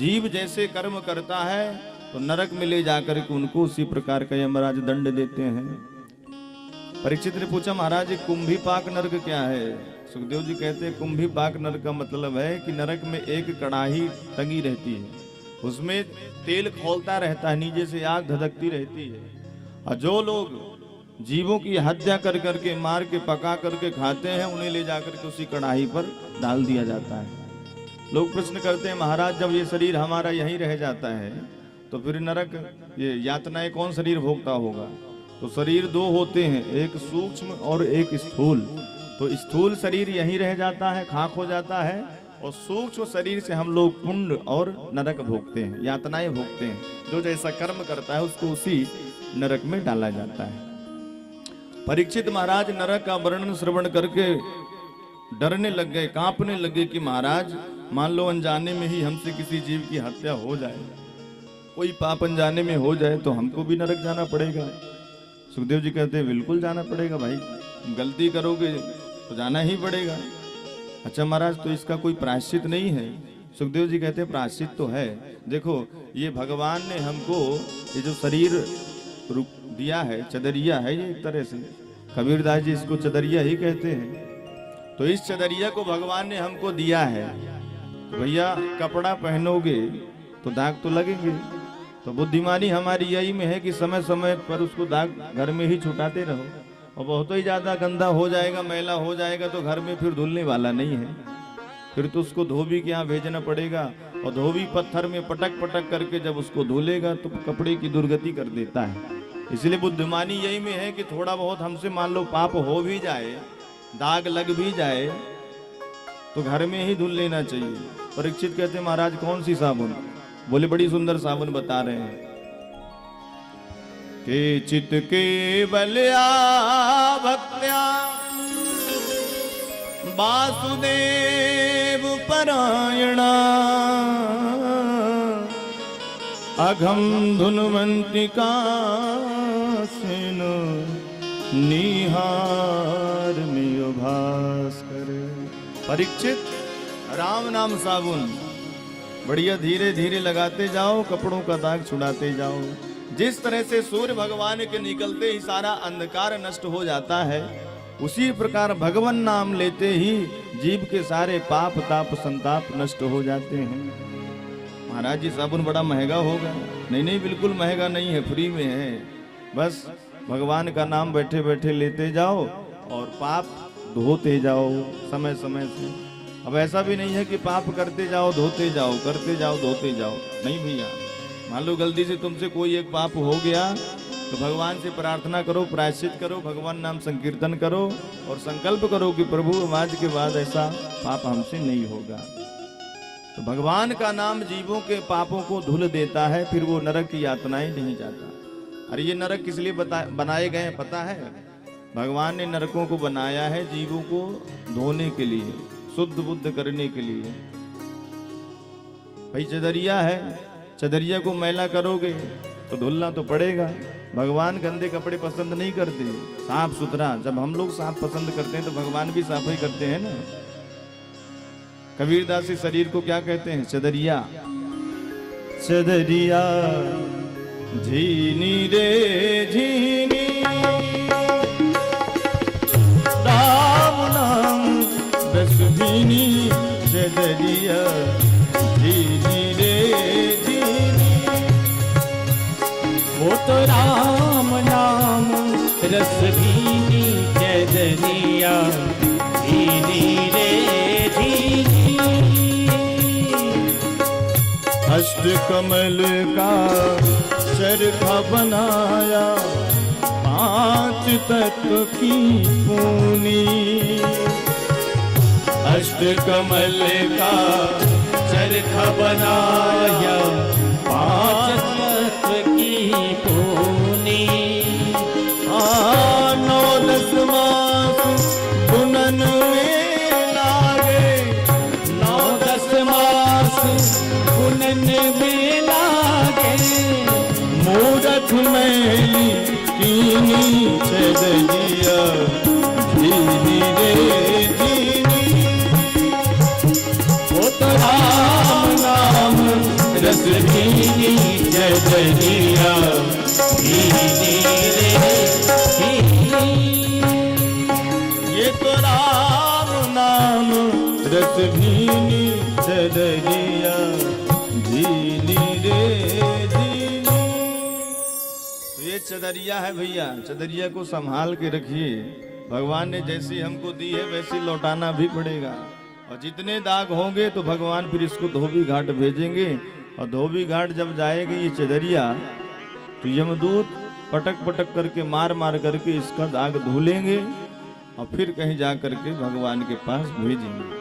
जीव जैसे कर्म करता है तो नरक में ले जाकर के उनको उसी प्रकार का यमराज दंड देते हैं। परीक्षित ने पूछा, महाराज कुंभीपाक नरक क्या है? सुखदेव जी कहते हैं कुंभीपाक नरक का मतलब है कि नरक में एक कड़ाही टंगी रहती है, उसमें तेल खौलता रहता है, नीचे से आग धधकती रहती है, और जो लोग जीवों की हत्या कर करके मार के पका करके खाते हैं उन्हें ले जाकर के उसी कड़ाही पर डाल दिया जाता है। लोग प्रश्न करते हैं, महाराज जब ये शरीर हमारा यहीं रह जाता है तो फिर नरक ये यातनाएं कौन शरीर भोगता होगा? तो शरीर दो होते हैं, एक सूक्ष्म और एक स्थूल। तो स्थूल शरीर यहीं रह जाता है, खाक हो जाता है, और सूक्ष्म शरीर से हम लोग पुण्य और नरक भोगते हैं, यातनाएं भोगते हैं। जो जैसा कर्म करता है उसको उसी नरक में डाला जाता है। परीक्षित महाराज नरक का वर्णन श्रवण करके डरने लग गए, कांपने लगे कि महाराज मान लो अनजाने में ही हमसे किसी जीव की हत्या हो जाए, कोई पाप अनजाने में हो जाए तो हमको भी नरक जाना पड़ेगा। सुखदेव जी कहते हैं बिल्कुल जाना पड़ेगा भाई, गलती करोगे तो जाना ही पड़ेगा। अच्छा महाराज तो इसका कोई प्रायश्चित नहीं है? सुखदेव जी कहते हैं प्रायश्चित तो है। देखो ये भगवान ने हमको ये जो शरीर दिया है, चदरिया है ये एक तरह से, कबीरदास जी इसको चदरिया ही कहते हैं। तो इस चदरिया को भगवान ने हमको दिया है, तो भैया कपड़ा पहनोगे तो दाग तो लगेंगे। तो बुद्धिमानी हमारी यही में है कि समय समय पर उसको दाग घर में ही छुटाते रहो, और बहुत ही ज्यादा गंदा हो जाएगा, मैला हो जाएगा तो घर में फिर धुलने वाला नहीं है, फिर तो उसको धोबी के यहाँ भेजना पड़ेगा, और धोबी पत्थर में पटक पटक करके जब उसको धुलेगा तो कपड़े की दुर्गति कर देता है। इसलिए बुद्धिमानी यही में है कि थोड़ा बहुत हमसे मान लो पाप हो भी जाए, दाग लग भी जाए, तो घर में ही धुल लेना चाहिए। परीक्षित कहते हैं महाराज कौन सी साबुन? बोले बड़ी सुंदर साबुन बता रहे हैं कि चित के बलिया भक्त्या वासुदेव परायणा अघम धुनवंतिका सेन निहार में भास करे। परीक्षित राम नाम साबुन बढ़िया धीरे धीरे लगाते जाओ, कपड़ों का दाग छुड़ाते जाओ। जिस तरह से सूर्य भगवान के निकलते ही सारा अंधकार नष्ट हो जाता है, उसी प्रकार भगवान नाम लेते ही जीव के सारे पाप ताप संताप नष्ट हो जाते हैं। महाराज जी साबुन बड़ा महंगा होगा? नहीं नहीं बिल्कुल महंगा नहीं है, फ्री में है। बस भगवान का नाम बैठे बैठे लेते जाओ और पाप धोते जाओ समय समय से। अब ऐसा भी नहीं है कि पाप करते जाओ धोते जाओ, करते जाओ धोते जाओ, नहीं भैया। मान लो गलती से तुमसे कोई एक पाप हो गया तो भगवान से प्रार्थना करो, प्रायश्चित करो, भगवान नाम संकीर्तन करो और संकल्प करो कि प्रभु आज के बाद ऐसा पाप हमसे नहीं होगा। तो भगवान का नाम जीवों के पापों को धुल देता है, फिर वो नरक की यातनाएं नहीं जाता। अरे ये नरक किस लिए बनाए गए हैं पता है? भगवान ने नरकों को बनाया है जीवों को धोने के लिए, शुद्ध बुद्ध करने के लिए। भाई चदरिया है, चदरिया को मैला करोगे तो धुलना तो पड़ेगा। भगवान गंदे कपड़े पसंद नहीं करते, साफ सुथरा। जब हम लोग साफ पसंद करते हैं तो भगवान भी साफ ही करते हैं ना। कबीरदास इस शरीर को क्या कहते हैं? चदरिया। चदरिया झीनी रे झीनी राम नाम बस भीनी, चदरिया झीनी रे झीनी। वो तो राम नाम रस भीनी, चदरिया झीनी रे झीनी। अष्ट कमल का चरखा बनाया, पांच तत्व की पूनी। अष्ट कमल का चरखा बनाया, पांच तत्व की पूनी। 9-10 मास बुनन में लागे, 9-10 मास बुनन में लागे। मूरत मैली कीनी, चदरिया झीनी रे झीनी। वो तो राम नाम रस भीनी चदरिया भीनी रे भीनी। ये तो राम नाम रस भीनी चदरिया भीनी रे भीनी। तो ये चदरिया है भैया, चदरिया को संभाल के रखिए। भगवान ने जैसी हमको दी है वैसी लौटाना भी पड़ेगा, और जितने दाग होंगे तो भगवान फिर इसको धोबी घाट भेजेंगे, और धोबी घाट जब जाएगी ये चदरिया तो यमदूत पटक पटक करके मार मार करके इसका दाग धुलेंगे और फिर कहीं जा करके भगवान के पास भेजेंगे।